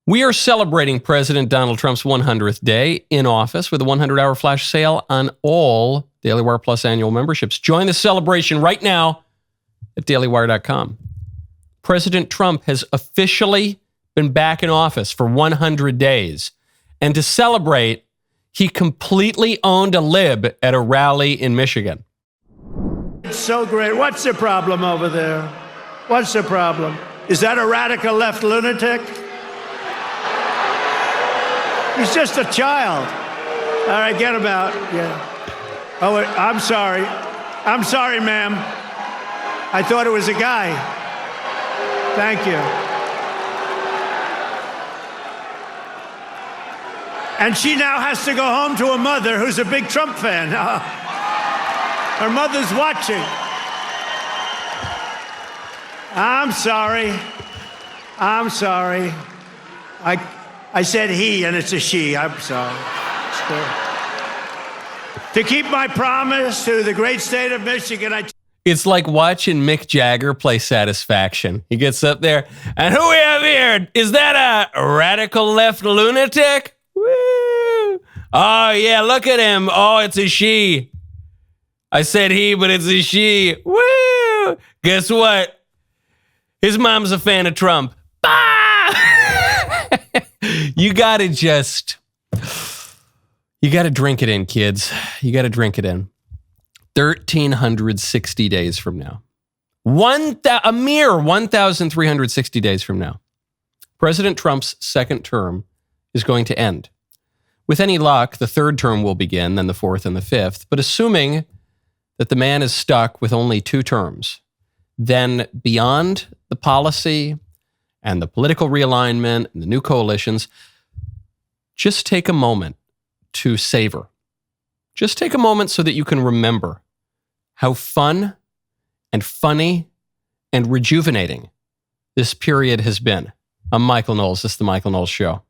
We are celebrating President Donald Trump's 100th day in office with a 100-hour flash sale on all DailyWire Plus annual memberships. Join the celebration right now at dailywire.com. President Trump has officially been back in office for 100 days. And to celebrate, he completely owned a lib at a rally in Michigan. It's so great. What's the problem over there? What's the problem? Is that a radical left lunatic? He's just a child. All right, get him out. Yeah. Oh, I'm sorry. I'm sorry, ma'am. I thought it was a guy. Thank you. And she now has to go home to a mother who's a big Trump fan. Her mother's watching. I'm sorry. I'm sorry. I said he, and it's a she. I'm sorry. To keep my promise to the great state of Michigan, It's like watching Mick Jagger play Satisfaction. He gets up there, and who we have here? Is that a radical left lunatic? Woo! Oh, yeah, look at him. Oh, it's a she. I said he, but it's a she. Woo! Guess what? His mom's a fan of Trump. Bah! You gotta drink it in, kids. You gotta drink it in. 1,360 days from now. A mere 1,360 days from now. President Trump's second term is going to end. With any luck, the third term will begin, then the fourth and the fifth. But assuming that the man is stuck with only 2 terms, then beyond the policy and the political realignment and the new coalitions, just take a moment to savor. Just take a moment so that you can remember how fun and funny and rejuvenating this period has been. I'm Michael Knowles. This is The Michael Knowles Show.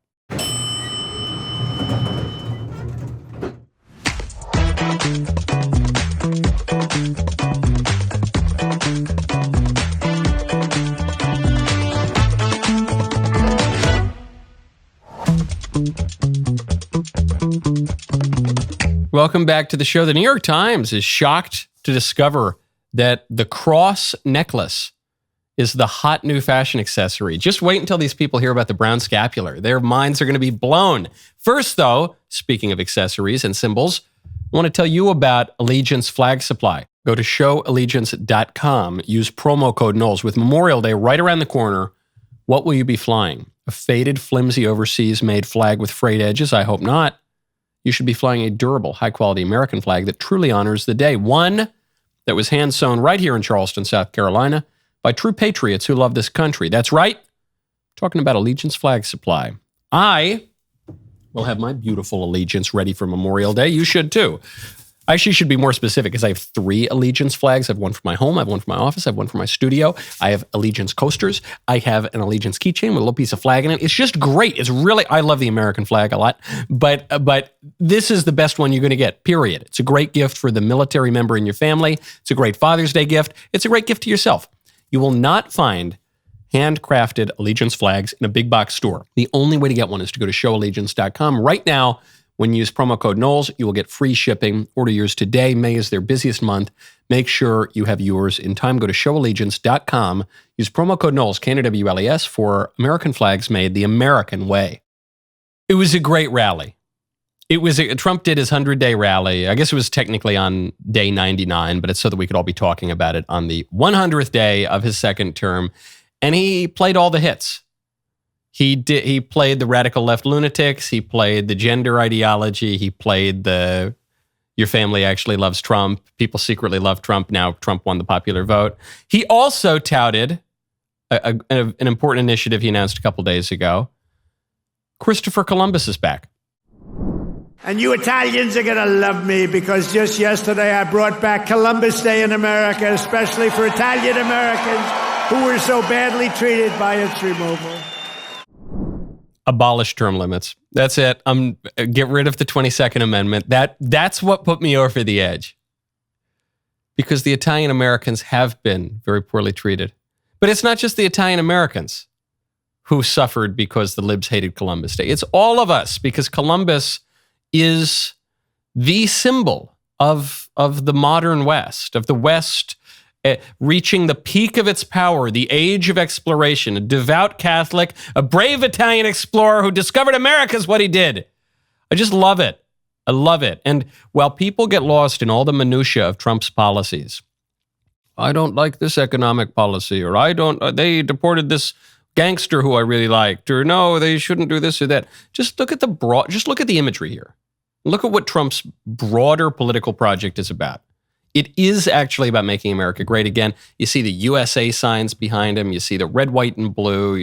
Welcome back to the show. The New York Times is shocked to discover that the cross necklace is the hot new fashion accessory. Just wait until these people hear about the brown scapular. Their minds are going to be blown. First, though, speaking of accessories and symbols, I want to tell you about Allegiance Flag Supply. Go to showallegiance.com. Use promo code Knowles. With Memorial Day right around the corner, what will you be flying? A faded, flimsy, overseas-made flag with frayed edges? I hope not. You should be flying a durable, high-quality American flag that truly honors the day. One that was hand-sewn right here in Charleston, South Carolina, by true patriots who love this country. That's right. Talking about Allegiance Flag Supply. I will have my beautiful Allegiance ready for Memorial Day. You should too. I actually should be more specific because I have 3 Allegiance flags. I have one for my home, I have one for my office, I have one for my studio. I have Allegiance coasters. I have an Allegiance keychain with a little piece of flag in it. It's just great. It's really, I love the American flag a lot, but this is the best one you're going to get, period. It's a great gift for the military member in your family. It's a great Father's Day gift. It's a great gift to yourself. You will not find handcrafted Allegiance flags in a big box store. The only way to get one is to go to showallegiance.com right now. When you use promo code Knowles, you will get free shipping. Order yours today. May is their busiest month. Make sure you have yours in time. Go to showallegiance.com. Use promo code Knowles, K-N-O-W-L-E-S, for American flags made the American way. It was a great rally. Trump did his 100-day rally. I guess it was technically on day 99, but it's so that we could all be talking about it on the 100th day of his second term. And he played all the hits. He played the radical left lunatics. He played the gender ideology. He played the your family actually loves Trump. People secretly love Trump. Now Trump won the popular vote. He also touted an important initiative he announced a couple days ago. Christopher Columbus is back. And you Italians are going to love me because just yesterday I brought back Columbus Day in America, especially for Italian Americans who were so badly treated by its removal. Abolish term limits. That's it. Get rid of the 22nd Amendment. That's what put me over the edge. Because the Italian Americans have been very poorly treated. But it's not just the Italian Americans who suffered because the libs hated Columbus Day. It's all of us, because Columbus is the symbol of the modern West, of the West reaching the peak of its power, the age of exploration, a devout Catholic, a brave Italian explorer who discovered America is what he did. I just love it. I love it. And while people get lost in all the minutia of Trump's policies, I don't like this economic policy, or they deported this gangster who I really liked, or no, they shouldn't do this or that. Just look at the imagery here. Look at what Trump's broader political project is about. It is actually about making America great again. You see the USA signs behind him. You see the red, white, and blue.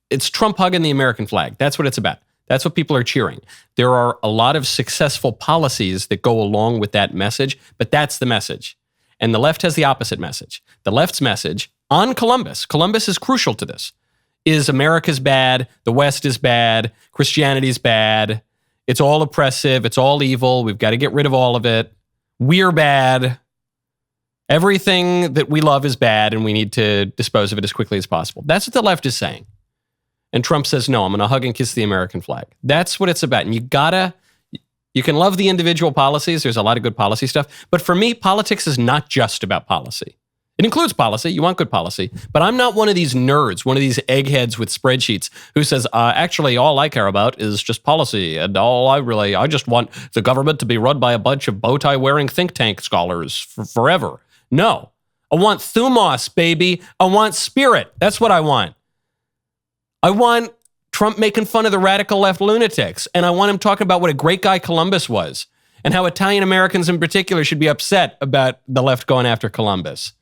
It's Trump hugging the American flag. That's what it's about. That's what people are cheering. There are a lot of successful policies that go along with that message, but that's the message. And the left has the opposite message. The left's message on Columbus is crucial to this, is America's bad, the West is bad, Christianity's bad, it's all oppressive, it's all evil, we've got to get rid of all of it, we're bad, everything that we love is bad, and we need to dispose of it as quickly as possible. That's what the left is saying. And Trump says, no, I'm going to hug and kiss the American flag. That's what it's about. And you can love the individual policies. There's a lot of good policy stuff. But for me, politics is not just about policy. It includes policy. You want good policy. But I'm not one of these nerds, one of these eggheads with spreadsheets who says, actually, all I care about is just policy. And I just want the government to be run by a bunch of bow tie wearing think tank scholars forever. No, I want thumos, baby. I want spirit. That's what I want. I want Trump making fun of the radical left lunatics. And I want him talking about what a great guy Columbus was and how Italian Americans in particular should be upset about the left going after Columbus.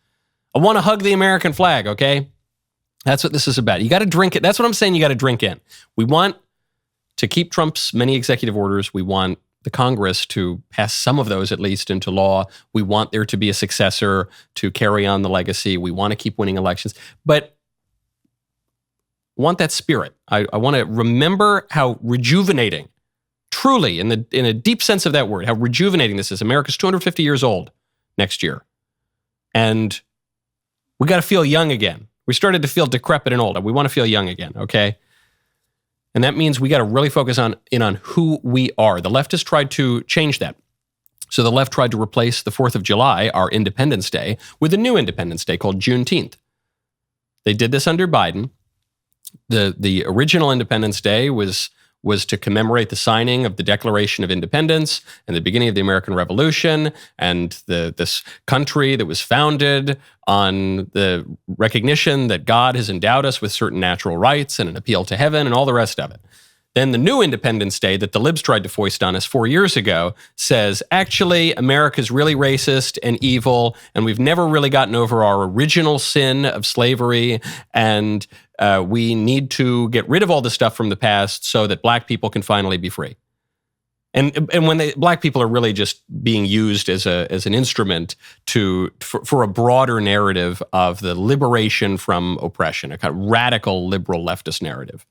I want to hug the American flag, okay? That's what this is about. You got to drink it. That's what I'm saying. You got to drink in. We want to keep Trump's many executive orders. We want the Congress to pass some of those at least into law. We want there to be a successor to carry on the legacy. We want to keep winning elections. But I want that spirit. I want to remember how rejuvenating, truly, in a deep sense of that word, how rejuvenating this is. America's 250 years old next year. And we got to feel young again. We started to feel decrepit and old. We want to feel young again, okay? And that means we got to really focus on who we are. The left has tried to change that. So the left tried to replace the 4th of July, our Independence Day, with a new Independence Day called Juneteenth. They did this under Biden. The original Independence Day was to commemorate the signing of the Declaration of Independence and the beginning of the American Revolution and this country that was founded on the recognition that God has endowed us with certain natural rights and an appeal to heaven and all the rest of it. Then the new Independence Day that the libs tried to foist on us 4 years ago says, actually, America's really racist and evil, and we've never really gotten over our original sin of slavery, and we need to get rid of all the stuff from the past so that black people can finally be free. And when black people are really just being used as an instrument for a broader narrative of the liberation from oppression, a kind of radical liberal leftist narrative.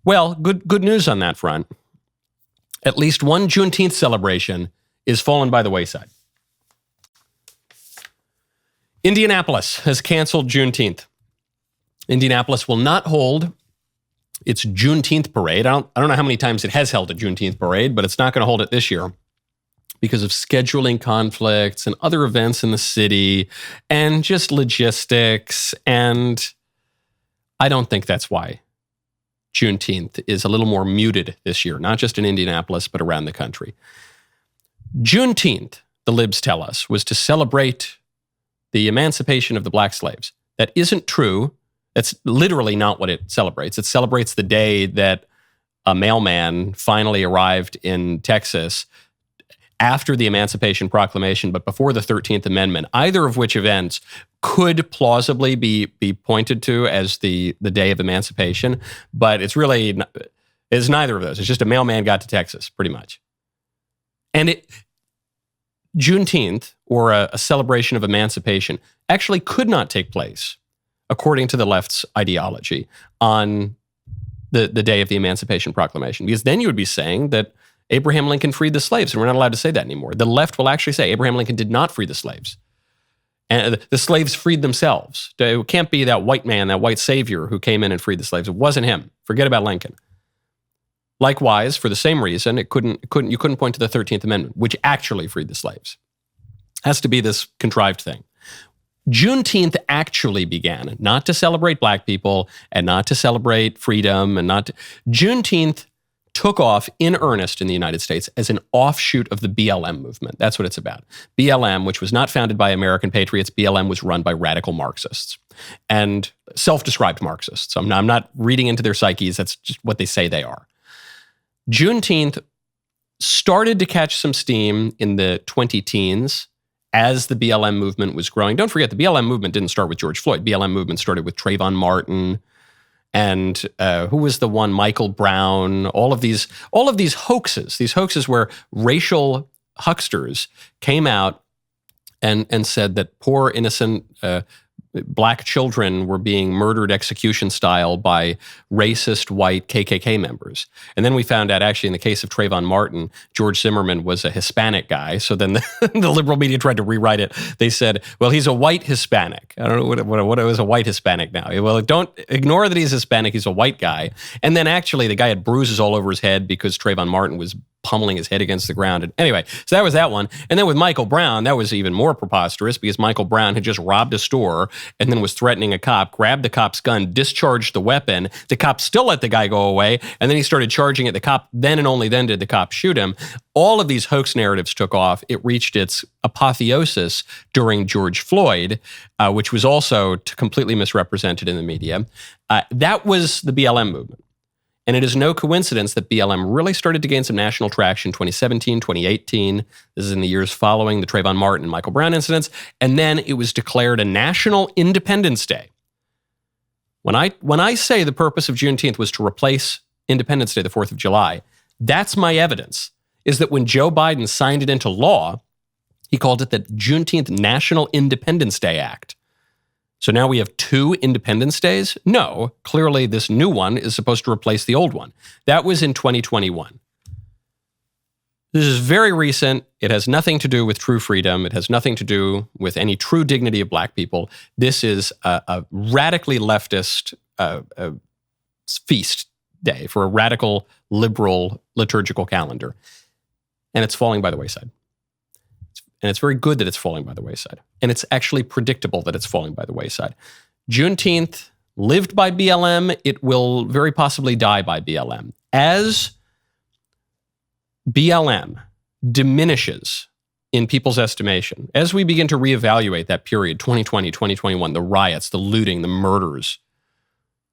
Well, good news on that front. At least one Juneteenth celebration is fallen by the wayside. Indianapolis has canceled Juneteenth. Indianapolis will not hold its Juneteenth parade. I don't know how many times it has held a Juneteenth parade, but it's not going to hold it this year because of scheduling conflicts and other events in the city and just logistics. And I don't think that's why Juneteenth is a little more muted this year, not just in Indianapolis, but around the country. Juneteenth, the libs tell us, was to celebrate the emancipation of the black slaves. That isn't true. That's literally not what it celebrates. It celebrates the day that a mailman finally arrived in Texas after the Emancipation Proclamation, but before the 13th Amendment, either of which events could plausibly be pointed to as the day of emancipation, but it's neither of those. It's just a mailman got to Texas, pretty much. And Juneteenth, or a celebration of emancipation, actually could not take place, according to the left's ideology, on the day of the Emancipation Proclamation, because then you would be saying that Abraham Lincoln freed the slaves, and we're not allowed to say that anymore. The left will actually say Abraham Lincoln did not free the slaves. And the slaves freed themselves. It can't be that white man, that white savior who came in and freed the slaves. It wasn't him. Forget about Lincoln. Likewise, for the same reason, you couldn't point to the 13th Amendment, which actually freed the slaves. It has to be this contrived thing. Juneteenth actually began not to celebrate black people and not to celebrate freedom Juneteenth took off in earnest in the United States as an offshoot of the BLM movement. That's what it's about. BLM, which was not founded by American patriots, BLM was run by radical Marxists and self-described Marxists. I'm not reading into their psyches. That's just what they say they are. Juneteenth started to catch some steam in the 2010s as the BLM movement was growing. Don't forget, the BLM movement didn't start with George Floyd. BLM movement started with Trayvon Martin and who was the one? Michael Brown. All of these hoaxes where racial hucksters came out and said that poor innocent black children were being murdered execution style by racist white KKK members. And then we found out actually in the case of Trayvon Martin, George Zimmerman was a Hispanic guy. So then the liberal media tried to rewrite it. They said, well, he's a white Hispanic. I don't know what it was, a white Hispanic now. Well, don't ignore that he's Hispanic. He's a white guy. And then actually the guy had bruises all over his head because Trayvon Martin was pummeling his head against the ground. And anyway, so that was that one. And then with Michael Brown, that was even more preposterous because Michael Brown had just robbed a store and then was threatening a cop, grabbed the cop's gun, discharged the weapon. The cop still let the guy go away. And then he started charging at the cop. Then and only then did the cop shoot him. All of these hoax narratives took off. It reached its apotheosis during George Floyd, which was also completely misrepresented in the media. That was the BLM movement. And it is no coincidence that BLM really started to gain some national traction in 2017, 2018. This is in the years following the Trayvon Martin and Michael Brown incidents. And then it was declared a national Independence Day. When I say the purpose of Juneteenth was to replace Independence Day, the 4th of July, that's my evidence, is that when Joe Biden signed it into law, he called it the Juneteenth National Independence Day Act. So now we have 2 Independence Days? No, clearly this new one is supposed to replace the old one. That was in 2021. This is very recent. It has nothing to do with true freedom. It has nothing to do with any true dignity of black people. This is a radically leftist feast day for a radical liberal liturgical calendar. And it's falling by the wayside. And it's very good that it's falling by the wayside. And it's actually predictable that it's falling by the wayside. Juneteenth lived by BLM. It will very possibly die by BLM. As BLM diminishes in people's estimation, as we begin to reevaluate that period, 2020, 2021, the riots, the looting, the murders,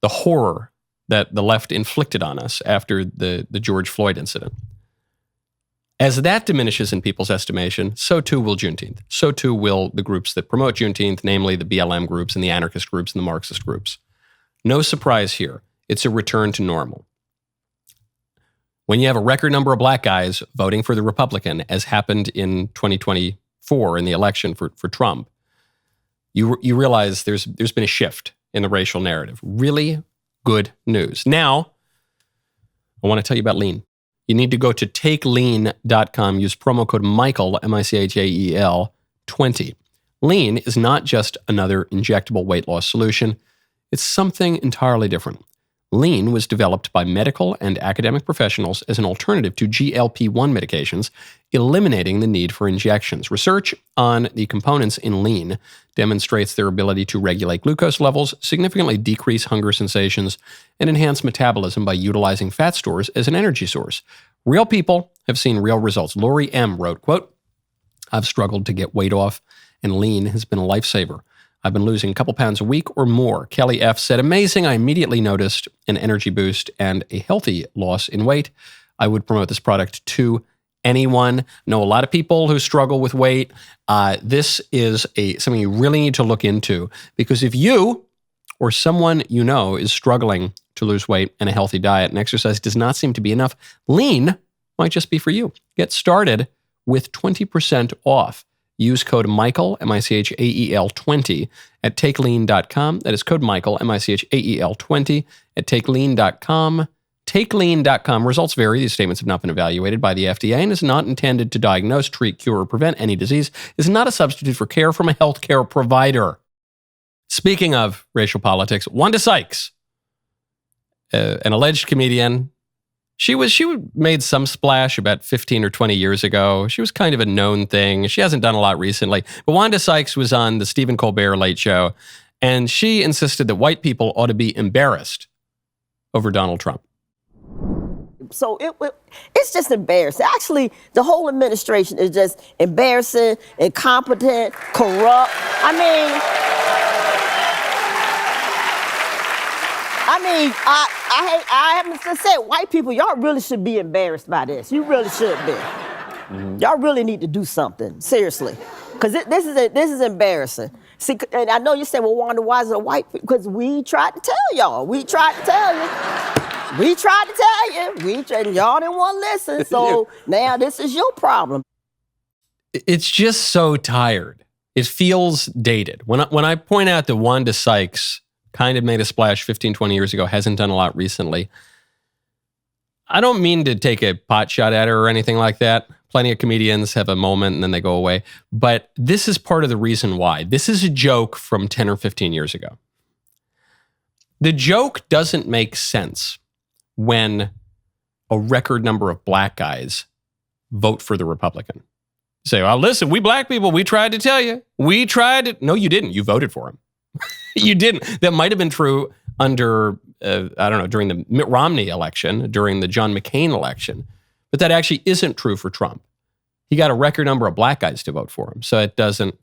the horror that the left inflicted on us after the George Floyd incident, as that diminishes in people's estimation, so too will Juneteenth. So too will the groups that promote Juneteenth, namely the BLM groups and the anarchist groups and the Marxist groups. No surprise here. It's a return to normal. When you have a record number of black guys voting for the Republican, as happened in 2024 in the election for Trump, you realize there's been a shift in the racial narrative. Really good news. Now, I want to tell you about lean. You need to go to takelean.com, use promo code Michael, Michael, 20. Lean is not just another injectable weight loss solution. It's something entirely different. Lean was developed by medical and academic professionals as an alternative to GLP-1 medications, eliminating the need for injections. Research on the components in lean demonstrates their ability to regulate glucose levels, significantly decrease hunger sensations, and enhance metabolism by utilizing fat stores as an energy source. Real people have seen real results. Lori M. wrote, quote, "I've struggled to get weight off, and lean has been a lifesaver. I've been losing a couple pounds a week or more." Kelly F. said, "Amazing. I immediately noticed an energy boost and a healthy loss in weight. I would promote this product to anyone." Know a lot of people who struggle with weight. This is something you really need to look into, because if you or someone you know is struggling to lose weight and a healthy diet and exercise does not seem to be enough, lean might just be for you. Get started with 20% off. Use code Michael, Michael, 20 at takelean.com. That is code Michael, Michael, 20 at takelean.com. TakeLean.com. Results vary. These statements have not been evaluated by the FDA and is not intended to diagnose, treat, cure, or prevent any disease. Is not a substitute for care from a healthcare provider. Speaking of racial politics, Wanda Sykes, an alleged comedian, she made some splash about 15 or 20 years ago. She was kind of a known thing. She hasn't done a lot recently. But Wanda Sykes was on the Stephen Colbert Late Show, and she insisted that white people ought to be embarrassed over Donald Trump. So it's just embarrassing. Actually, the whole administration is just embarrassing, incompetent, corrupt. I have to say, white people, y'all really should be embarrassed by this. You really should be. Y'all really need to do something, seriously, because this is embarrassing. See, and I know you say, well, Wanda, why is it white people? Because we tried to tell y'all. We tried to tell you. And y'all didn't want to listen. So now this is your problem. It's just so tired. It feels dated. When I point out that Wanda Sykes kind of made a splash 15, 20 years ago, hasn't done a lot recently, I don't mean to take a pot shot at her or anything like that. Plenty of comedians have a moment and then they go away. But this is part of the reason why. This is a joke from 10 or 15 years ago. The joke doesn't make sense when a record number of black guys vote for the Republican. You say, well, listen, we black people, we tried to tell you. We tried to. No, you didn't. You voted for him. You didn't. That might have been true under, during the Mitt Romney election, during the John McCain election. But that actually isn't true for Trump. He got a record number of black guys to vote for him. So it doesn't,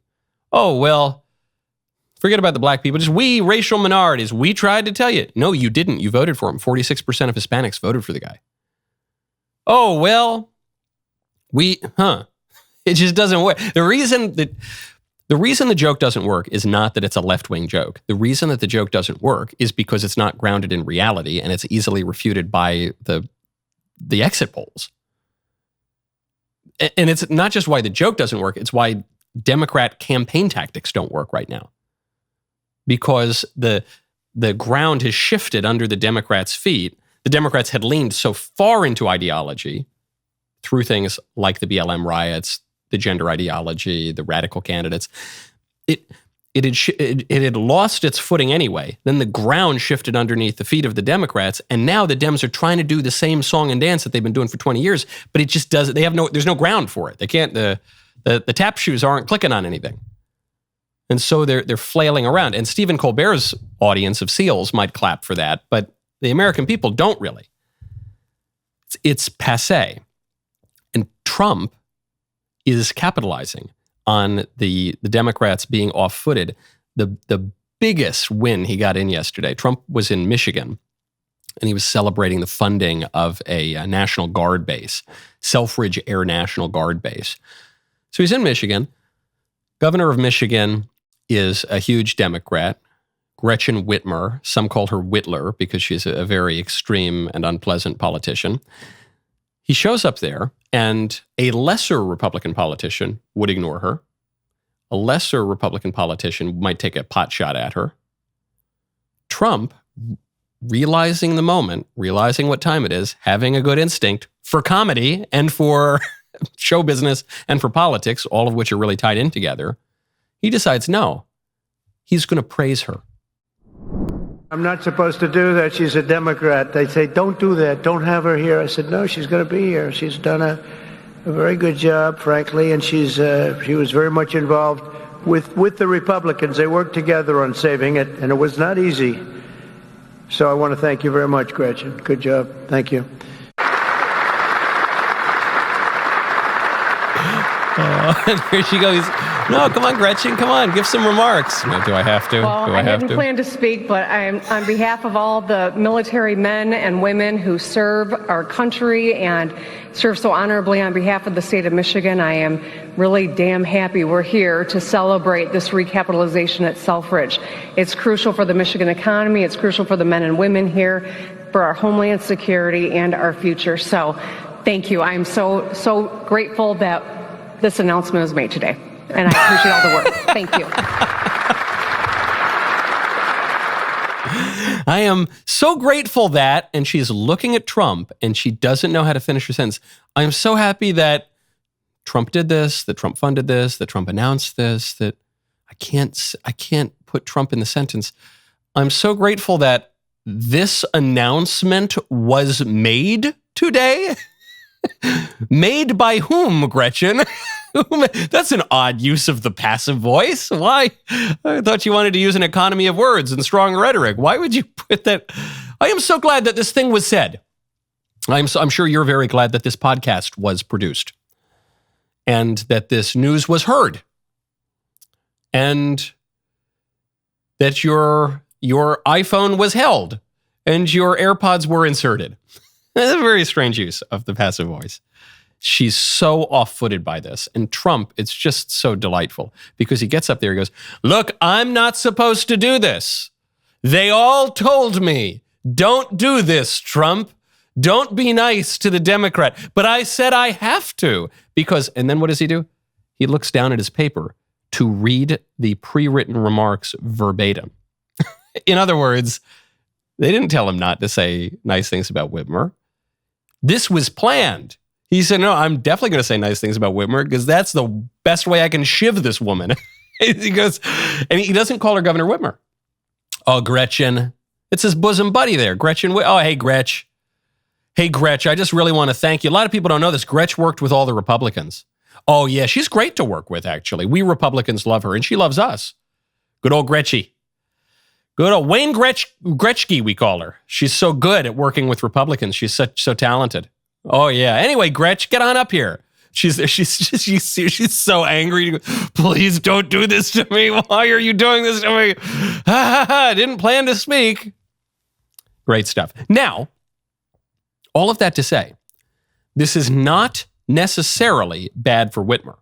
forget about the black people. Just we, racial minorities, we tried to tell you. No, you didn't. You voted for him. 46% of Hispanics voted for the guy. It just doesn't work. The reason the joke doesn't work is not that it's a left-wing joke. The reason that the joke doesn't work is because it's not grounded in reality and it's easily refuted by the exit polls. And it's not just why the joke doesn't work, it's why Democrat campaign tactics don't work right now. Because the ground has shifted under the Democrats' feet. The Democrats had leaned so far into ideology through things like the BLM riots, the gender ideology, the radical candidates. It had lost its footing anyway. Then the ground shifted underneath the feet of the Democrats, and now the Dems are trying to do the same song and dance that they've been doing for 20 years, but it just doesn't. There's no ground for it. They can't. The tap shoes aren't clicking on anything, and so they're flailing around. And Stephen Colbert's audience of SEALs might clap for that, but the American people don't really. It's passé, and Trump is capitalizing on the Democrats being off-footed. The biggest win he got in yesterday, Trump was in Michigan, and he was celebrating the funding of a National Guard base, Selfridge Air National Guard base. So he's in Michigan. Governor of Michigan is a huge Democrat, Gretchen Whitmer. Some call her Whitler because she's a very extreme and unpleasant politician. He shows up there, and a lesser Republican politician would ignore her. A lesser Republican politician might take a pot shot at her. Trump, realizing the moment, realizing what time it is, having a good instinct for comedy and for show business and for politics, all of which are really tied in together, he decides, no, he's going to praise her. I'm not supposed to do that. She's a Democrat. They say, don't do that. Don't have her here. I said, no, she's going to be here. She's done a very good job, frankly, and she was very much involved with the Republicans. They worked together on saving it, and it was not easy. So I want to thank you very much, Gretchen. Good job. Thank you. And here she goes. No, come on, Gretchen. Come on, give some remarks. No, do I have to? Well, I hadn't planned to speak, but I'm on behalf of all the military men and women who serve our country and serve so honorably on behalf of the state of Michigan. I am really damn happy we're here to celebrate this recapitalization at Selfridge. It's crucial for the Michigan economy. It's crucial for the men and women here, for our homeland security and our future. So thank you. I'm so grateful that this announcement was made today. And I appreciate all the work. Thank you. I am so grateful that, and she's looking at Trump and she doesn't know how to finish her sentence. I am so happy that Trump did this, that Trump funded this, that Trump announced this, that I can't put Trump in the sentence. I'm so grateful that this announcement was made today. Made by whom, Gretchen? That's an odd use of the passive voice. Why? I thought you wanted to use an economy of words and strong rhetoric. Why would you put that? I am so glad that this thing was said. I'm sure you're very glad that this podcast was produced and that this news was heard and that your iPhone was held and your AirPods were inserted. That's a very strange use of the passive voice. She's so off-footed by this. And Trump, it's just so delightful because he gets up there, he goes, look, I'm not supposed to do this. They all told me, don't do this, Trump. Don't be nice to the Democrat. But I said I have to because, and then what does he do? He looks down at his paper to read the pre-written remarks verbatim. In other words, they didn't tell him not to say nice things about Whitmer. This was planned. He said, no, I'm definitely going to say nice things about Whitmer because that's the best way I can shiv this woman. He goes, and he doesn't call her Governor Whitmer. Oh, Gretchen. It's his bosom buddy there. Gretchen. Oh, hey, Gretch. Hey, Gretch, I just really want to thank you. A lot of people don't know this. Gretch worked with all the Republicans. Oh, yeah, she's great to work with, actually. We Republicans love her, and she loves us. Good old Gretchy. Good old Wayne Gretzky, we call her. She's so good at working with Republicans. She's so talented. Oh, yeah. Anyway, Gretch, get on up here. She's so angry. Please don't do this to me. Why are you doing this to me? I didn't plan to speak. Great stuff. Now, all of that to say, this is not necessarily bad for Whitmer.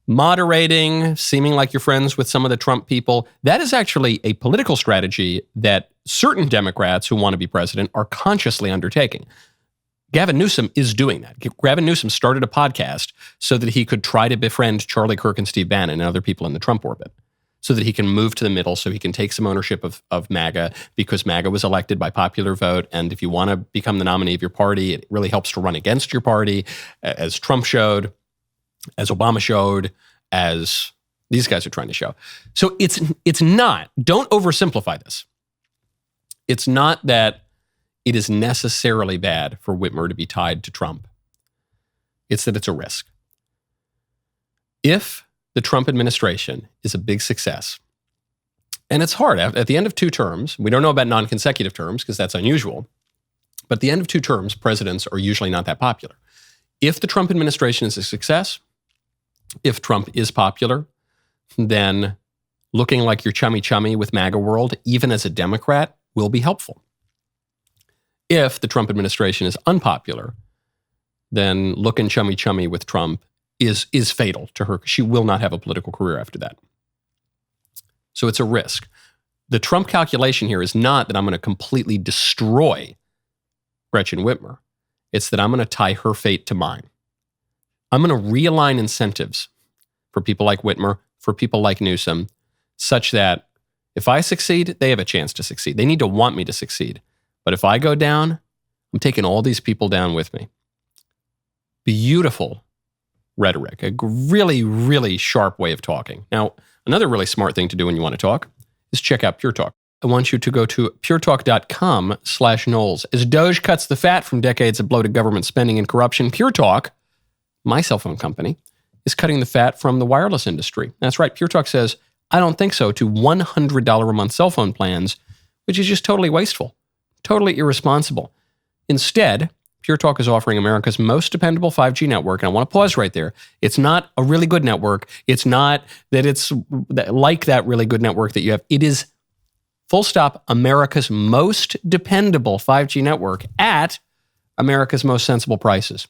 Moderating, seeming like you're friends with some of the Trump people, that is actually a political strategy that certain Democrats who want to be president are consciously undertaking. Gavin Newsom is doing that. Gavin Newsom started a podcast so that he could try to befriend Charlie Kirk and Steve Bannon and other people in the Trump orbit so that he can move to the middle, so he can take some ownership of MAGA because MAGA was elected by popular vote. And if you want to become the nominee of your party, it really helps to run against your party, as Trump showed, as Obama showed, as these guys are trying to show. So it's not, don't oversimplify this. It's not that it is necessarily bad for Whitmer to be tied to Trump. It's that it's a risk. If the Trump administration is a big success, and it's hard, at the end of 2 terms, we don't know about non-consecutive terms because that's unusual, but at the end of 2 terms, presidents are usually not that popular. If the Trump administration is a success, if Trump is popular, then looking like you're chummy with MAGA world, even as a Democrat, will be helpful. If the Trump administration is unpopular, then looking chummy with Trump is fatal to her. She will not have a political career after that. So it's a risk. The Trump calculation here is not that I'm going to completely destroy Gretchen Whitmer. It's that I'm going to tie her fate to mine. I'm going to realign incentives for people like Whitmer, for people like Newsom, such that if I succeed, they have a chance to succeed. They need to want me to succeed. But if I go down, I'm taking all these people down with me. Beautiful rhetoric, a really, really sharp way of talking. Now, another really smart thing to do when you want to talk is check out Pure Talk. I want you to go to puretalk.com/Knowles. As Doge cuts the fat from decades of bloated government spending and corruption, Pure Talk, my cell phone company, is cutting the fat from the wireless industry. That's right. Pure Talk says, I don't think so, to $100 a month cell phone plans, which is just totally wasteful, totally irresponsible. Instead, Pure Talk is offering America's most dependable 5G network, and I want to pause right there. It's not a really good network. It's not that it's like that really good network that you have. It is, full stop, America's most dependable 5G network at America's most sensible prices.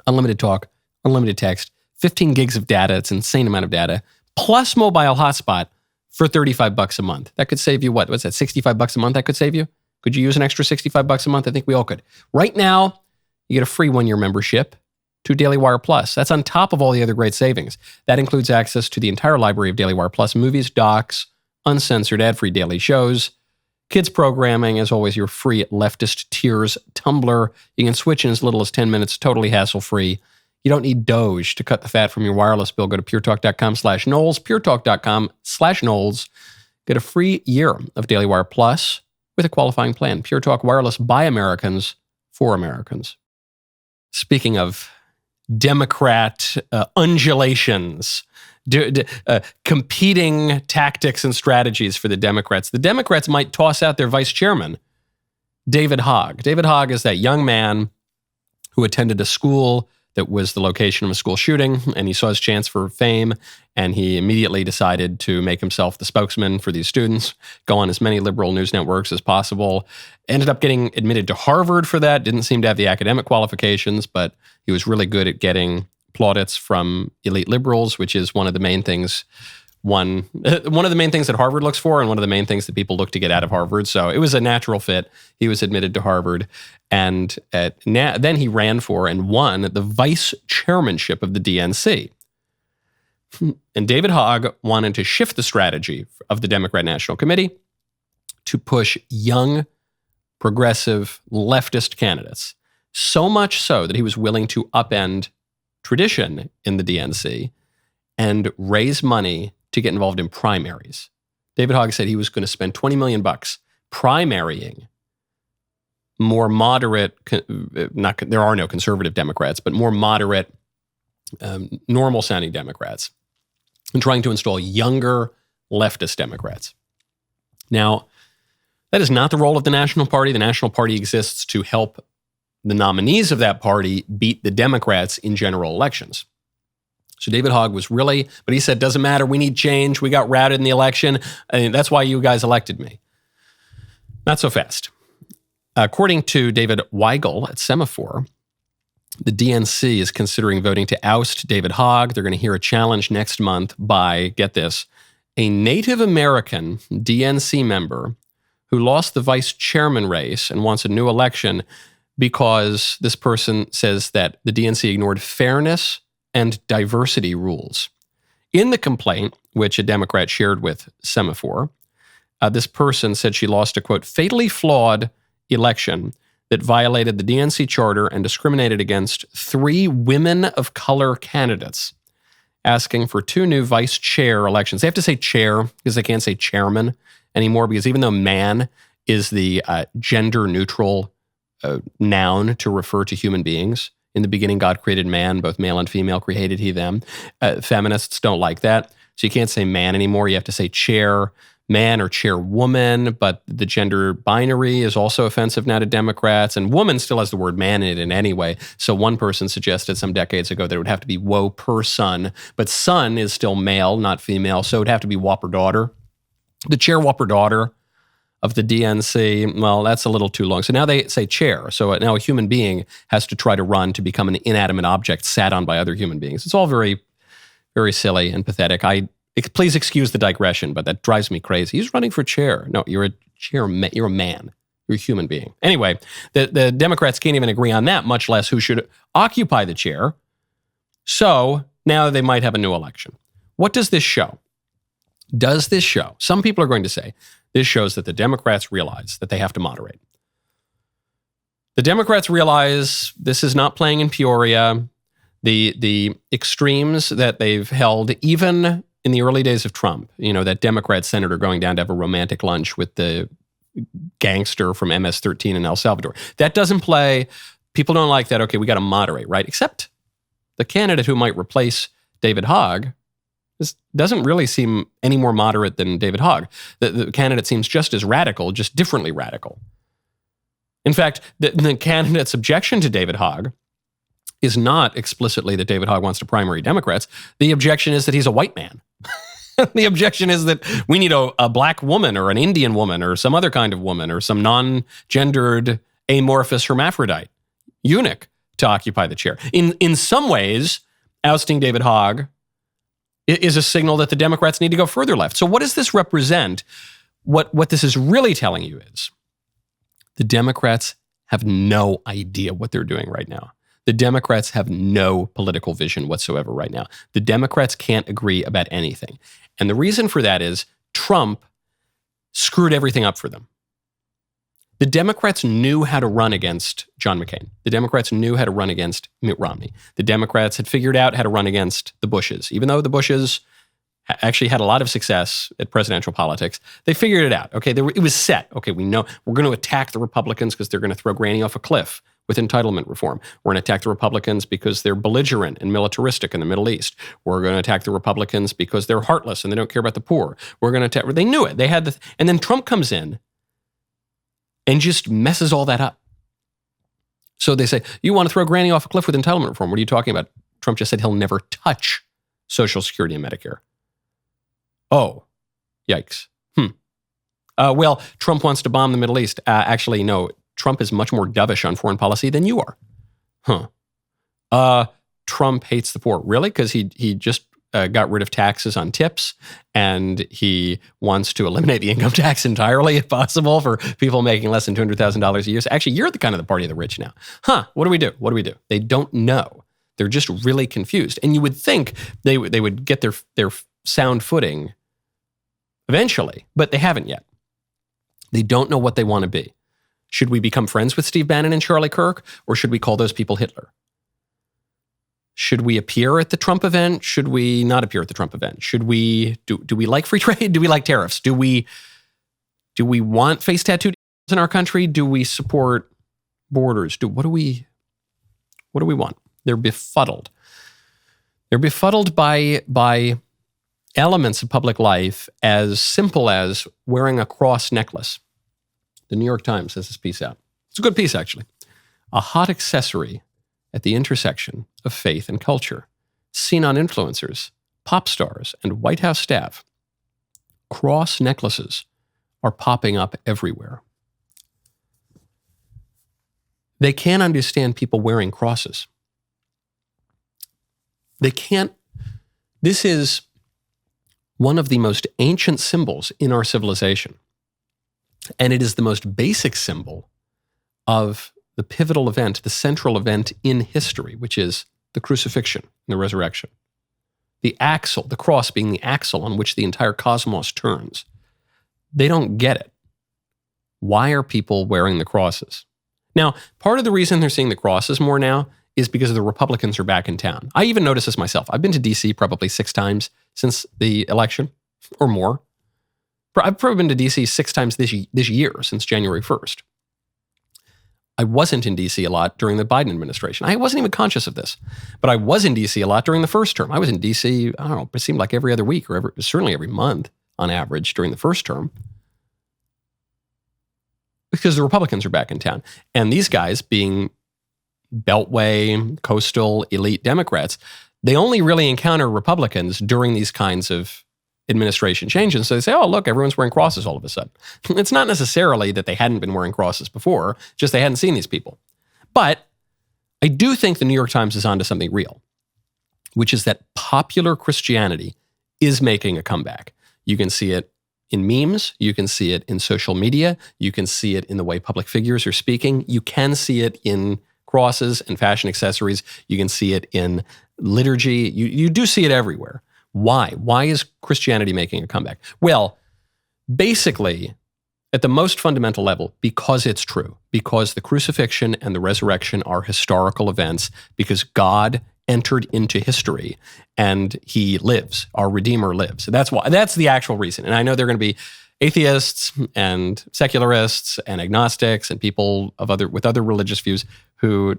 Unlimited talk, unlimited text, 15 gigs of data. It's an insane amount of data, plus mobile hotspot for $35 a month. That could save you what? What's that, $65 a month that could save you? Could you use an extra $65 a month? I think we all could. Right now, you get a free 1-year membership to DailyWire Plus. That's on top of all the other great savings. That includes access to the entire library of DailyWire Plus movies, docs, uncensored ad-free daily shows, Kids programming, as always, you're free at Leftist Tears Tumblr. You can switch in as little as 10 minutes, totally hassle-free. You don't need Doge to cut the fat from your wireless bill. Go to puretalk.com/Knowles, puretalk.com/Knowles. Get a free year of DailyWire Plus with a qualifying plan. Pure Talk Wireless by Americans for Americans. Speaking of Democrat undulations, competing tactics and strategies for the Democrats might toss out their vice chairman, David Hogg. David Hogg is that young man who attended a school that was the location of a school shooting, and he saw his chance for fame, and he immediately decided to make himself the spokesman for these students, go on as many liberal news networks as possible. Ended up getting admitted to Harvard for that, didn't seem to have the academic qualifications, but he was really good at getting plaudits from elite liberals, which is one of the main things that Harvard looks for, and one of the main things that people look to get out of Harvard. So it was a natural fit. He was admitted to Harvard, and then he ran for and won the vice chairmanship of the DNC. And David Hogg wanted to shift the strategy of the Democrat National Committee to push young, progressive, leftist candidates, so much so that he was willing to upend tradition in the DNC and raise money to get involved in primaries. David Hogg said he was going to spend $20 million primarying more moderate, there are no conservative Democrats, but more moderate, normal-sounding Democrats, and trying to install younger leftist Democrats. Now, that is not the role of the National Party. The National Party exists to help the nominees of that party beat the Democrats in general elections. So David Hogg was but he said, doesn't matter, we need change, we got routed in the election, and that's why you guys elected me. Not so fast. According to David Weigel at Semaphore, the DNC is considering voting to oust David Hogg. They're going to hear a challenge next month by, get this, a Native American DNC member who lost the vice chairman race and wants a new election because this person says that the DNC ignored fairness and diversity rules. In the complaint, which a Democrat shared with Semaphore, this person said she lost a, quote, fatally flawed election that violated the DNC charter and discriminated against 3 women of color candidates, asking for 2 new vice chair elections. They have to say chair because they can't say chairman anymore, because even though man is the gender-neutral noun to refer to human beings, in the beginning, God created man, both male and female, created he them. Feminists don't like that. So you can't say man anymore. You have to say chairman or chairwoman, but the gender binary is also offensive now to Democrats, and woman still has the word man in it anyway. So one person suggested some decades ago that it would have to be woe per son, but son is still male, not female, so it would have to be whopper daughter. The chair whopper daughter of the DNC, well, that's a little too long. So now they say chair. So now a human being has to try to run to become an inanimate object sat on by other human beings. It's all very, very silly and pathetic. Please excuse the digression, but that drives me crazy. He's running for chair. No, you're a chairman. You're a man. You're a human being. Anyway, the Democrats can't even agree on that, much less who should occupy the chair. So now they might have a new election. What does this show? Does this show? Some people are going to say, this shows that the Democrats realize that they have to moderate. The Democrats realize this is not playing in Peoria. The extremes that they've held, even in the early days of Trump, that Democrat senator going down to have a romantic lunch with the gangster from MS-13 in El Salvador. That doesn't play. People don't like that. Okay, we got to moderate, right? Except the candidate who might replace David Hogg doesn't really seem any more moderate than David Hogg. The candidate seems just as radical, just differently radical. In fact, the candidate's objection to David Hogg is not explicitly that David Hogg wants to primary Democrats. The objection is that he's a white man. The objection is that we need a black woman or an Indian woman or some other kind of woman or some non-gendered amorphous hermaphrodite eunuch to occupy the chair. In some ways, ousting David Hogg is a signal that the Democrats need to go further left. So what does this represent? What this is really telling you is the Democrats have no idea what they're doing right now. The Democrats have no political vision whatsoever right now. The Democrats can't agree about anything. And the reason for that is Trump screwed everything up for them. The Democrats knew how to run against John McCain. The Democrats knew how to run against Mitt Romney. The Democrats had figured out how to run against the Bushes. Even though the Bushes actually had a lot of success at presidential politics, they figured it out. Okay, it was set. Okay, we know we're going to attack the Republicans because they're going to throw Granny off a cliff with entitlement reform. We're going to attack the Republicans because they're belligerent and militaristic in the Middle East. We're going to attack the Republicans because they're heartless and they don't care about the poor. We're going to attack. They knew it. They had and then Trump comes in and just messes all that up. So they say, you want to throw Granny off a cliff with entitlement reform. What are you talking about? Trump just said he'll never touch Social Security and Medicare. Oh, yikes. Well, Trump wants to bomb the Middle East. Actually, no, Trump is much more dovish on foreign policy than you are. Trump hates the poor. Really? Because he just got rid of taxes on tips, and he wants to eliminate the income tax entirely, if possible, for people making less than $200,000 a year. So actually, you're the kind of the party of the rich now. What do we do? What do we do? They don't know. They're just really confused. And you would think they would get their sound footing eventually, but they haven't yet. They don't know what they want to be. Should we become friends with Steve Bannon and Charlie Kirk, or should we call those people Hitler? Should we appear at the Trump event? Should we not appear at the Trump event? Should we do we like free trade? Do we like tariffs? Do we want face tattooed in our country? Do we support borders? What do we want? They're befuddled. They're befuddled by elements of public life as simple as wearing a cross necklace. The New York Times has this piece out. It's a good piece, actually. A hot accessory at the intersection of faith and culture, seen on influencers, pop stars, and White House staff. Cross necklaces are popping up everywhere. They can't understand people wearing crosses. They can't. This is one of the most ancient symbols in our civilization. And it is the most basic symbol of the pivotal event, the central event in history, which is the crucifixion and the resurrection. The axle, the cross being the axle on which the entire cosmos turns. They don't get it. Why are people wearing the crosses? Now, part of the reason they're seeing the crosses more now is because the Republicans are back in town. I even noticed this myself. I've been to D.C. probably 6 times since the election, or more. I've probably been to D.C. 6 times this year, since January 1st. I wasn't in D.C. a lot during the Biden administration. I wasn't even conscious of this. But I was in D.C. a lot during the first term. I was in D.C., I don't know, it seemed like every other week, or certainly every month on average during the first term. Because the Republicans are back in town. And these guys, being Beltway, coastal, elite Democrats, they only really encounter Republicans during these kinds of administration changes. So they say, oh, look, everyone's wearing crosses all of a sudden. It's not necessarily that they hadn't been wearing crosses before, just they hadn't seen these people. But I do think the New York Times is onto something real, which is that popular Christianity is making a comeback. You can see it in memes. You can see it in social media. You can see it in the way public figures are speaking. You can see it in crosses and fashion accessories. You can see it in liturgy. You do see it everywhere. Why? Why is Christianity making a comeback? Well, basically, at the most fundamental level, because it's true, because the crucifixion and the resurrection are historical events, because God entered into history and he lives, our Redeemer lives. That's why. That's the actual reason. And I know there are going to be atheists and secularists and agnostics and people with other religious views who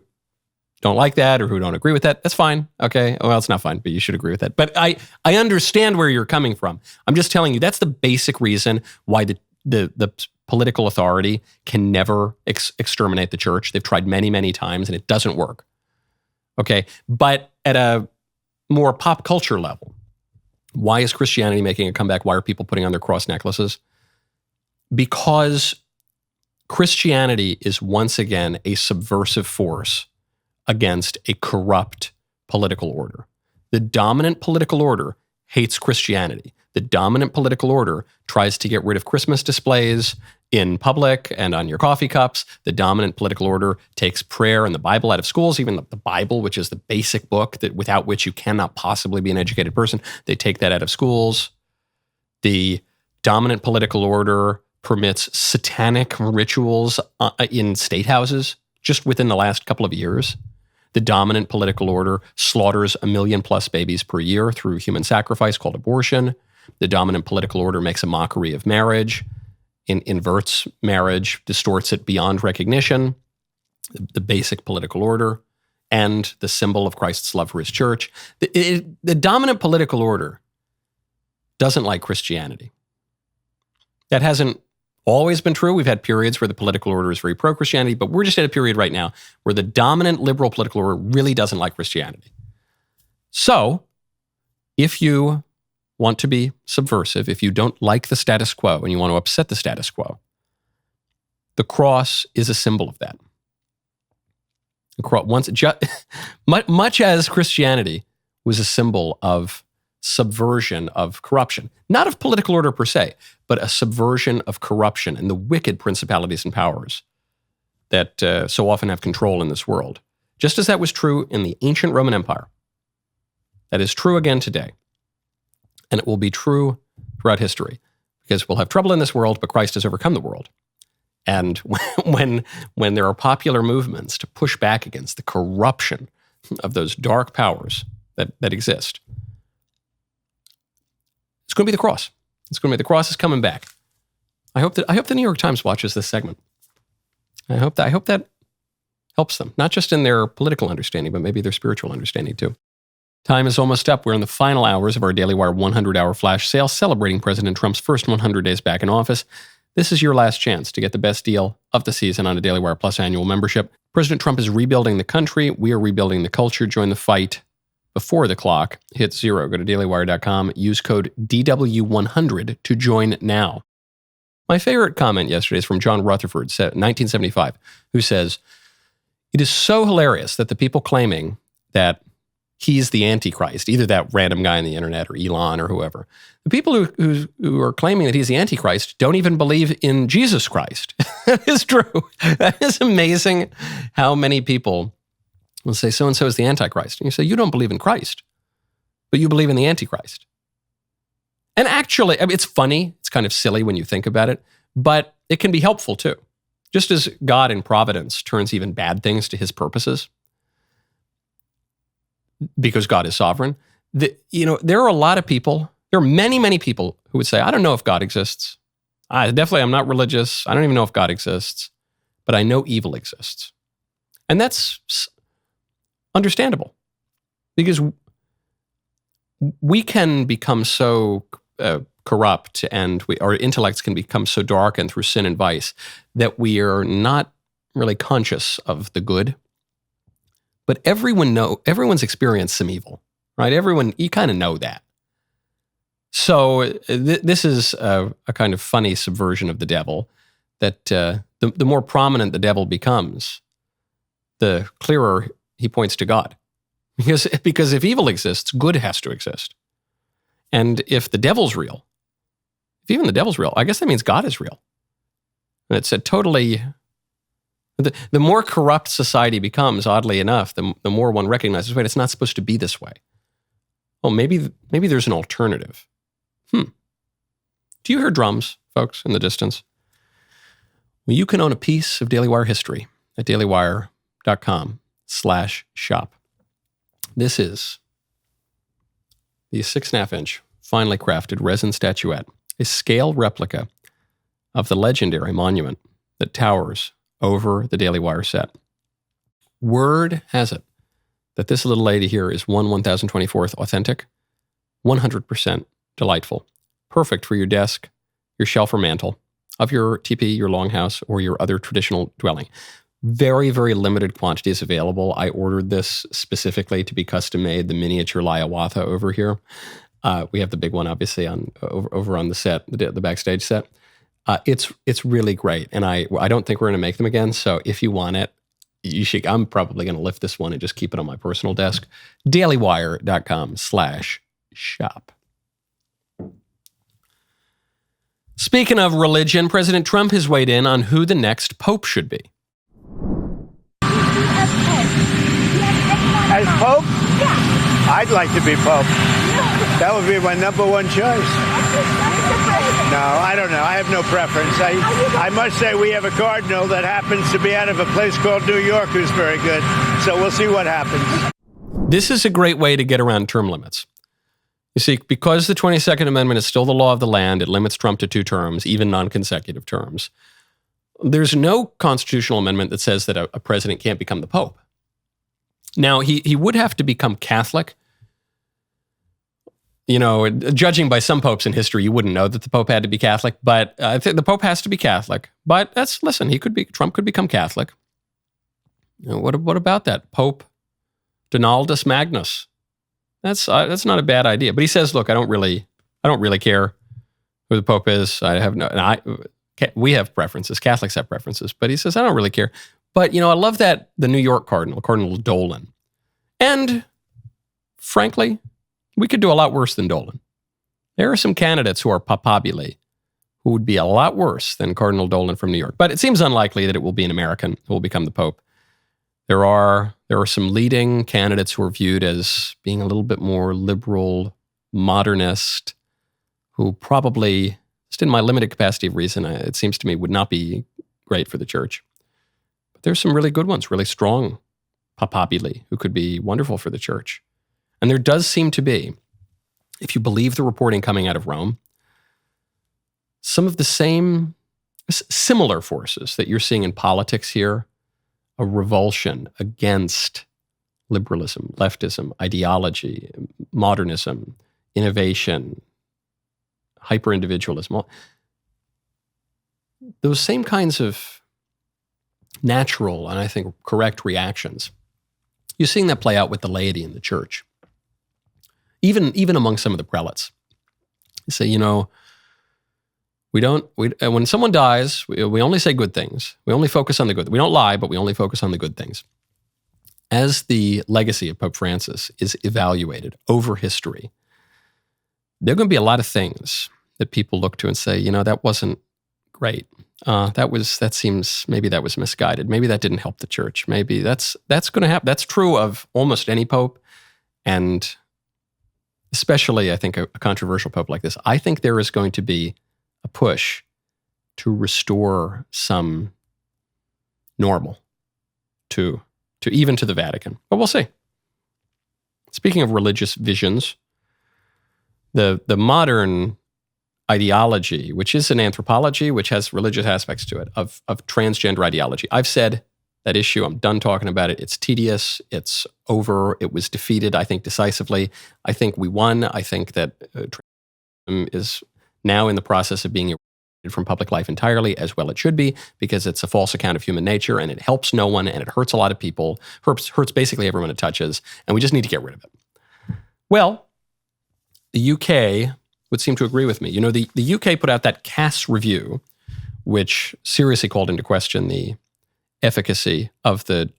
don't like that or who don't agree with that. That's fine. Okay. Well, it's not fine, but you should agree with that. But I understand where you're coming from. I'm just telling you that's the basic reason why the political authority can never exterminate the church. They've tried many, many times and it doesn't work. Okay. But at a more pop culture level, why is Christianity making a comeback? Why are people putting on their cross necklaces? Because Christianity is once again a subversive force against a corrupt political order. The dominant political order hates Christianity. The dominant political order tries to get rid of Christmas displays in public and on your coffee cups. The dominant political order takes prayer and the Bible out of schools, even the Bible, which is the basic book that without which you cannot possibly be an educated person. They take that out of schools. The dominant political order permits satanic rituals in state houses just within the last couple of years. The dominant political order slaughters 1 million plus babies per year through human sacrifice called abortion. The dominant political order makes a mockery of marriage, inverts marriage, distorts it beyond recognition. The basic political order and the symbol of Christ's love for his church. The dominant political order doesn't like Christianity. That hasn't always been true. We've had periods where the political order is very pro-Christianity, but we're just at a period right now where the dominant liberal political order really doesn't like Christianity. So, if you want to be subversive, if you don't like the status quo and you want to upset the status quo, the cross is a symbol of that. The cross, much as Christianity was a symbol of subversion of corruption, not of political order per se, but a subversion of corruption and the wicked principalities and powers that so often have control in this world. Just as that was true in the ancient Roman Empire, that is true again today. And it will be true throughout history, because we'll have trouble in this world, but Christ has overcome the world. And when there are popular movements to push back against the corruption of those dark powers that exist, it's going to be the cross. It's going to be the cross is coming back. I hope the New York Times watches this segment. I hope that helps them, not just in their political understanding, but maybe their spiritual understanding too. Time is almost up. We're in the final hours of our Daily Wire 100-hour flash sale celebrating President Trump's first 100 days back in office. This is your last chance to get the best deal of the season on a Daily Wire Plus annual membership. President Trump is rebuilding the country. We are rebuilding the culture. Join the fight before the clock hits zero. Go to dailywire.com. Use code DW100 to join now. My favorite comment yesterday is from John Rutherford, 1975, who says, "It is so hilarious that the people claiming that he's the Antichrist, either that random guy on the internet or Elon or whoever. The people who are claiming that he's the Antichrist don't even believe in Jesus Christ." That is true. That is amazing how many people will say so-and-so is the Antichrist. And you say, you don't believe in Christ, but you believe in the Antichrist. And actually, I mean, it's funny. It's kind of silly when you think about it, but it can be helpful too. Just as God in providence turns even bad things to his purposes, because God is sovereign. There are a lot of people, there are many, many people who would say, I don't know if God exists. I'm not religious. I don't even know if God exists, but I know evil exists. And that's understandable, because we can become so corrupt, and our intellects can become so darkened through sin and vice that we are not really conscious of the good. But everyone's experienced some evil, right? You kind of know that. So this is a kind of funny subversion of the devil, that the more prominent the devil becomes, the clearer he points to God. Because if evil exists, good has to exist. And if the devil's real, if even the devil's real, I guess that means God is real. And it's a totally... The more corrupt society becomes, oddly enough, the more one recognizes, wait, it's not supposed to be this way. Oh, maybe there's an alternative. Do you hear drums, folks, in the distance? Well, you can own a piece of Daily Wire history at dailywire.com/shop. This is the 6.5-inch, finely crafted resin statuette, a scale replica of the legendary monument that towers over the Daily Wire set. Word has it that this little lady here is 1024th authentic, 100% delightful, perfect for your desk, your shelf or mantle of your teepee, your longhouse, or your other traditional dwelling. Very, very limited quantities available. I ordered this specifically to be custom made, the miniature Hiawatha over here. We have the big one, obviously, over on the set, the backstage set. It's really great, and I don't think we're going to make them again. So if you want it, you should. I'm probably going to lift this one and just keep it on my personal desk. dailywire.com/shop. Speaking of religion, President Trump has weighed in on who the next pope should be. As Pope? Yeah. I'd like to be Pope. That would be my number one choice. No, I don't know. I have no preference. I must say we have a cardinal that happens to be out of a place called New York who's very good. So we'll see what happens. This is a great way to get around term limits. You see, because the 22nd Amendment is still the law of the land, it limits Trump to 2 terms, even non-consecutive terms. There's no constitutional amendment that says that a president can't become the Pope. Now, he would have to become Catholic. You know, judging by some popes in history, you wouldn't know that the Pope had to be Catholic, but I think the Pope has to be Catholic. But listen, Trump could become Catholic. You know, what about that? Pope Donaldus Magnus. That's not a bad idea. But he says, look, I don't really care who the Pope is. We have preferences. Catholics have preferences. But he says, I don't really care. But, you know, I love that the New York Cardinal Dolan. And frankly, we could do a lot worse than Dolan. There are some candidates who are papabile who would be a lot worse than Cardinal Dolan from New York. But it seems unlikely that it will be an American who will become the Pope. There are some leading candidates who are viewed as being a little bit more liberal, modernist, who probably, just in my limited capacity of reason, it seems to me would not be great for the church. But there's some really good ones, really strong papabile who could be wonderful for the church. And there does seem to be, if you believe the reporting coming out of Rome, some of the similar forces that you're seeing in politics here, a revulsion against liberalism, leftism, ideology, modernism, innovation, hyper-individualism. Those same kinds of natural and I think correct reactions, you're seeing that play out with the laity in the church. Even among some of the prelates. You say, you know, when someone dies, we only say good things. We only focus on the good. We don't lie, but we only focus on the good things. As the legacy of Pope Francis is evaluated over history, there are going to be a lot of things that people look to and say, you know, that wasn't great. Maybe that was misguided. Maybe that didn't help the church. Maybe that's going to happen. That's true of almost any pope, and especially, I think, a controversial pope like this. I think there is going to be a push to restore some normal to even to the Vatican. But we'll see. Speaking of religious visions, the modern ideology, which is an anthropology, which has religious aspects to it, of transgender ideology. I've said that issue, I'm done talking about it. It's tedious. It's over. It was defeated, I think, decisively. I think we won. I think that transgenderism is now in the process of being eradicated from public life entirely, as well it should be, because it's a false account of human nature, and it helps no one, and it hurts a lot of people, hurts basically everyone it touches, and we just need to get rid of it. Well, the UK would seem to agree with me. You know, the UK put out that Cass review, which seriously called into question the efficacy of the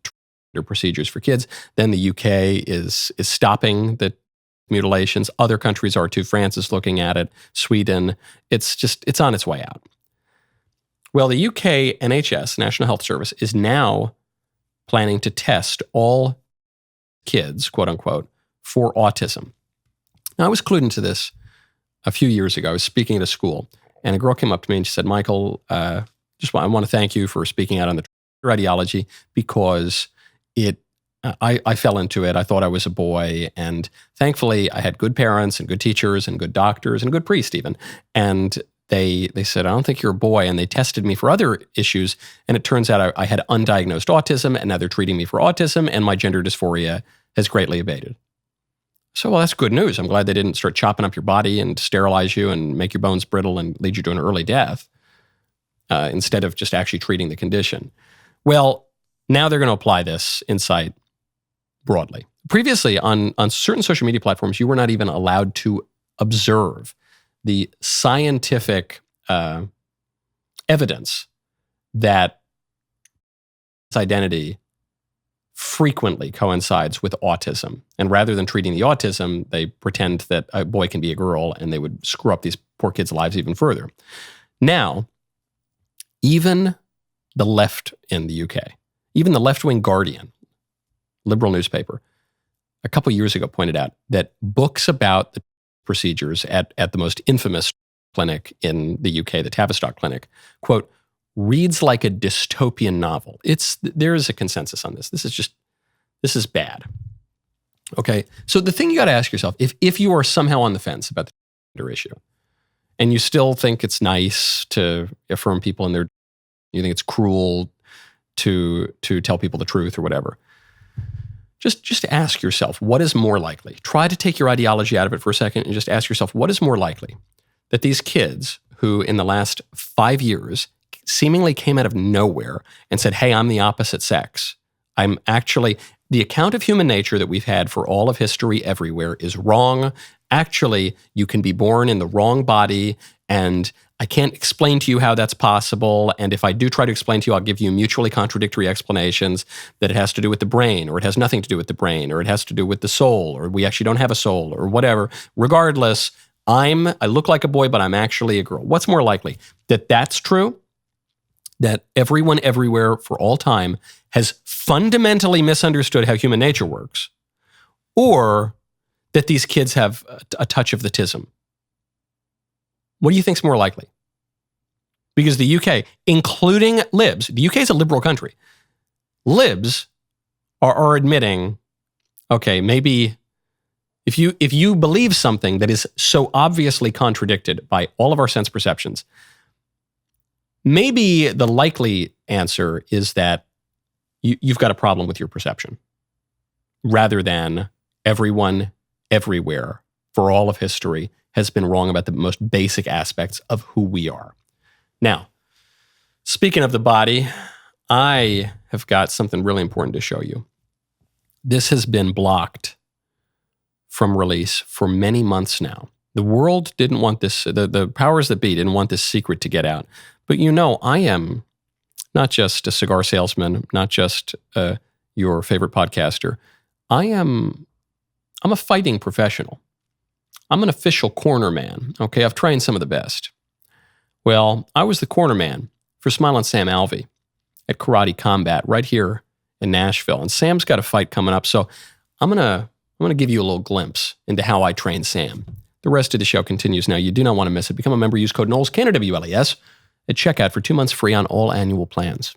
procedures for kids. Then the UK is stopping the mutilations. Other countries are too. France is looking at it. Sweden. It's on its way out. Well, the UK NHS, National Health Service, is now planning to test all kids, quote unquote, for autism. Now, I was clued into this a few years ago. I was speaking at a school, and a girl came up to me and she said, Michael, I want to thank you for speaking out on the ideology, because I fell into it. I thought I was a boy, and thankfully I had good parents and good teachers and good doctors and good priests even. And they said, I don't think you're a boy. And they tested me for other issues. And it turns out I had undiagnosed autism, and now they're treating me for autism, and my gender dysphoria has greatly abated. So, well, that's good news. I'm glad they didn't start chopping up your body and sterilize you and make your bones brittle and lead you to an early death instead of just actually treating the condition. Well, now they're going to apply this insight broadly. Previously, on certain social media platforms, you were not even allowed to observe the scientific evidence that its identity frequently coincides with autism. And rather than treating the autism, they pretend that a boy can be a girl, and they would screw up these poor kids' lives even further. Now, even the left in the UK, even the left-wing Guardian, liberal newspaper, a couple years ago pointed out that books about the procedures at the most infamous clinic in the UK, the Tavistock Clinic, quote, reads like a dystopian novel. There is a consensus on this. This is bad. Okay, so the thing you got to ask yourself, if you are somehow on the fence about the gender issue, and you still think it's nice to affirm people you think it's cruel to tell people the truth or whatever, just ask yourself, what is more likely? Try to take your ideology out of it for a second and just ask yourself, what is more likely? That these kids who in the last 5 years seemingly came out of nowhere and said, hey, I'm the opposite sex. I'm actually, the account of human nature that we've had for all of history everywhere is wrong. Actually, you can be born in the wrong body, and I can't explain to you how that's possible. And if I do try to explain to you, I'll give you mutually contradictory explanations that it has to do with the brain, or it has nothing to do with the brain, or it has to do with the soul, or we actually don't have a soul, or whatever. Regardless, I look like a boy, but I'm actually a girl. What's more likely? That that's true? That everyone everywhere for all time has fundamentally misunderstood how human nature works? Or that these kids have a touch of the tism? What do you think's more likely? Because the UK, including libs, the UK is a liberal country. Libs are admitting, okay, maybe if you believe something that is so obviously contradicted by all of our sense perceptions, maybe the likely answer is that you've got a problem with your perception, rather than everyone everywhere for all of history has been wrong about the most basic aspects of who we are. Now, speaking of the body, I have got something really important to show you. This has been blocked from release for many months now. The world didn't want this, the powers that be didn't want this secret to get out. But I am not just a cigar salesman, not just your favorite podcaster. I'm a fighting professional. I'm an official corner man. Okay, I've trained some of the best. Well, I was the corner man for Smilin' Sam Alvey at Karate Combat right here in Nashville. And Sam's got a fight coming up, so I'm gonna give you a little glimpse into how I train Sam. The rest of the show continues now. You do not want to miss it. Become a member. Use code Knowles, KNWLES, at checkout for 2 months free on all annual plans.